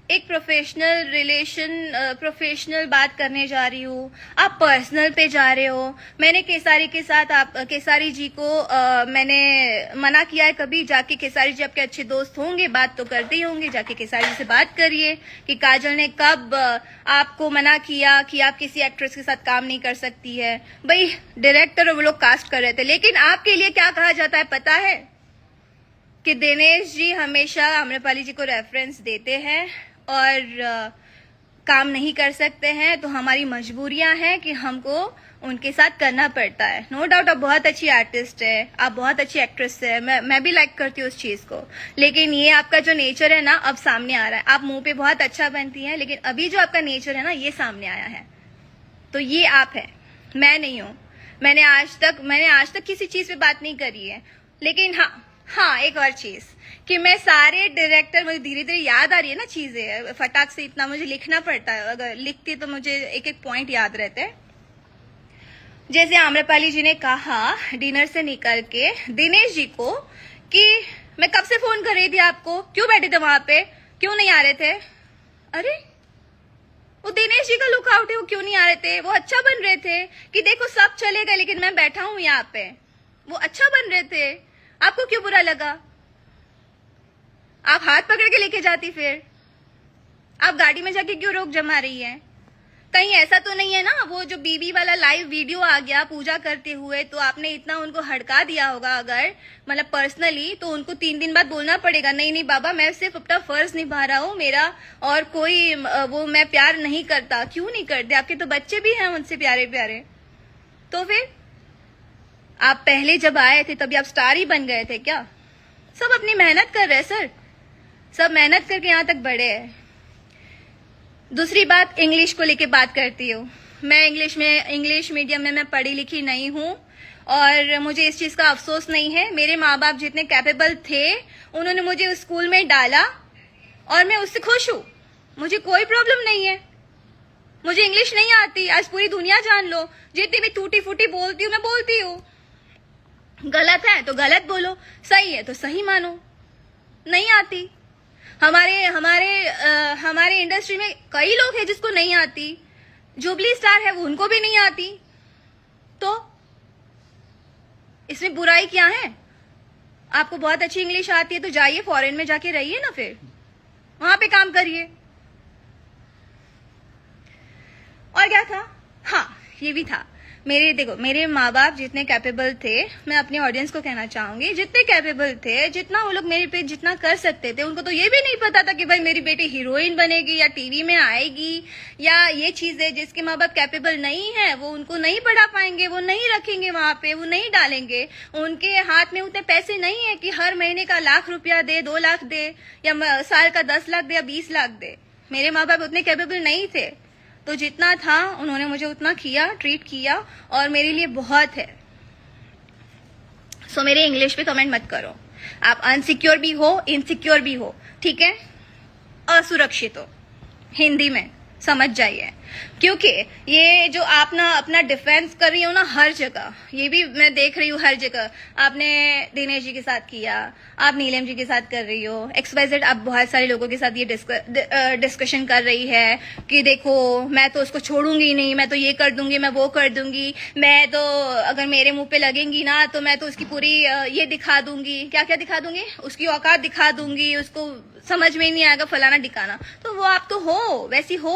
एक प्रोफेशनल बात करने जा रही हूँ, आप पर्सनल पे जा रहे हो। मैंने केसारी के साथ केसारी जी को मैंने मना किया है कभी। जाके केसारी जी आपके अच्छे दोस्त होंगे, बात तो करते ही होंगे, जाके केसारी जी से बात करिए कि काजल ने कब आपको मना किया कि आप किसी एक्ट्रेस के साथ काम नहीं कर सकती है। भाई डायरेक्टर वो लोग कास्ट कर रहे थे, लेकिन आपके लिए क्या कहा जाता है पता है कि दिनेश जी हमेशा आम्रपाली जी को रेफरेंस देते हैं और काम नहीं कर सकते हैं, तो हमारी मजबूरियां हैं कि हमको उनके साथ करना पड़ता है। नो डाउट आप बहुत अच्छी आर्टिस्ट है, आप बहुत अच्छी एक्ट्रेस है, मैं भी लाइक करती हूँ उस चीज को, लेकिन ये आपका जो नेचर है ना अब सामने आ रहा है। आप मुंह पे बहुत अच्छा बनती हैं, लेकिन अभी जो आपका नेचर है ना ये सामने आया है। तो ये आप है, मैं नहीं हूँ। मैंने आज तक किसी चीज पे बात नहीं करी है। लेकिन हाँ एक और चीज कि मैं सारे डायरेक्टर, मुझे धीरे धीरे याद आ रही है ना चीजें, फटाक से इतना मुझे लिखना पड़ता है, अगर लिखती तो मुझे एक एक पॉइंट याद रहते हैं। जैसे आम्रपाली जी ने कहा डिनर से निकल के दिनेश जी को कि मैं कब से फोन कर रही थी आपको, क्यों बैठे थे वहां पे, क्यों नहीं आ रहे थे। अरे वो दिनेश जी का लुकआउट है, वो क्यों नहीं आ रहे थे। वो अच्छा बन रहे थे कि देखो सब चले गए लेकिन मैं बैठा हूं यहाँ पे। वो अच्छा बन रहे थे, आपको क्यों बुरा लगा। आप हाथ पकड़ के लेके जाती, फिर आप गाड़ी में जाके क्यों रोक जमा रही है। कहीं ऐसा तो नहीं है ना वो जो बीबी वाला लाइव वीडियो आ गया पूजा करते हुए, तो आपने इतना उनको हड़का दिया होगा अगर मतलब पर्सनली, तो उनको 3 दिन बाद बोलना पड़ेगा नहीं नहीं बाबा मैं सिर्फ अपना फर्ज निभा रहा हूँ, मेरा और कोई वो मैं प्यार नहीं करता। क्यों नहीं करते, आपके तो बच्चे भी हैं उनसे प्यारे प्यारे। तो फिर आप पहले जब आए थे तभी आप स्टार ही बन गए थे क्या। सब अपनी मेहनत कर रहे हैं सर, सब मेहनत करके यहाँ तक बढ़े हैं। दूसरी बात, इंग्लिश को लेके बात करती हूँ मैं। इंग्लिश मीडियम में मैं पढ़ी लिखी नहीं हूँ और मुझे इस चीज का अफसोस नहीं है। मेरे माँ बाप जितने कैपेबल थे उन्होंने मुझे उस स्कूल में डाला और मैं उससे खुश हूँ, मुझे कोई प्रॉब्लम नहीं है। मुझे इंग्लिश नहीं आती, आज पूरी दुनिया जान लो, जितनी भी टूटी फूटी बोलती हूँ मैं बोलती हूँ। गलत है तो गलत बोलो, सही है तो सही मानो। नहीं आती, हमारे इंडस्ट्री में कई लोग हैं जिसको नहीं आती। जुबली स्टार है वो, उनको भी नहीं आती, तो इसमें बुराई क्या है। आपको बहुत अच्छी इंग्लिश आती है तो जाइए फॉरेन में जाके रहिए ना, फिर वहां पे काम करिए। और क्या था, हाँ ये भी था। मेरे माँ बाप जितने कैपेबल थे, मैं अपने ऑडियंस को कहना चाहूंगी जितने कैपेबल थे, जितना वो लोग मेरे पे जितना कर सकते थे, उनको तो ये भी नहीं पता था कि भाई मेरी बेटी हीरोइन बनेगी या टीवी में आएगी, या ये चीज है जिसके माँ बाप कैपेबल नहीं है वो उनको नहीं पढ़ा पाएंगे, वो नहीं रखेंगे वहां पे, वो नहीं डालेंगे। उनके हाथ में उतने पैसे नहीं है कि हर महीने का 1 लाख रुपया दे, 2 लाख दे, या साल का 10 लाख दे या 20 लाख दे। मेरे माँ बाप उतने कैपेबल नहीं थे, तो जितना था उन्होंने मुझे उतना किया, ट्रीट किया, और मेरे लिए बहुत है। सो मेरे इंग्लिश पे कमेंट मत करो। आप अनसिक्योर भी हो, इनसिक्योर भी हो, ठीक है, असुरक्षित हो, हिंदी में समझ जाइए। क्योंकि ये जो आप ना अपना डिफेंस कर रही हो ना हर जगह, ये भी मैं देख रही हूँ हर जगह। आपने दिनेश जी के साथ किया, आप नीलम जी के साथ कर रही हो, XYZ आप बहुत सारे लोगों के साथ ये डिस्कशन कर रही है कि देखो मैं तो उसको छोड़ूंगी नहीं, मैं तो ये कर दूंगी, मैं वो कर दूंगी, मैं तो अगर मेरे मुंह पे लगेंगी ना तो मैं तो उसकी पूरी ये दिखा दूंगी, क्या क्या दिखा दूंगी, उसकी औकात दिखा दूंगी, उसको समझ में नहीं आएगा फलाना ढिकाना। तो वो आप तो हो, वैसी हो।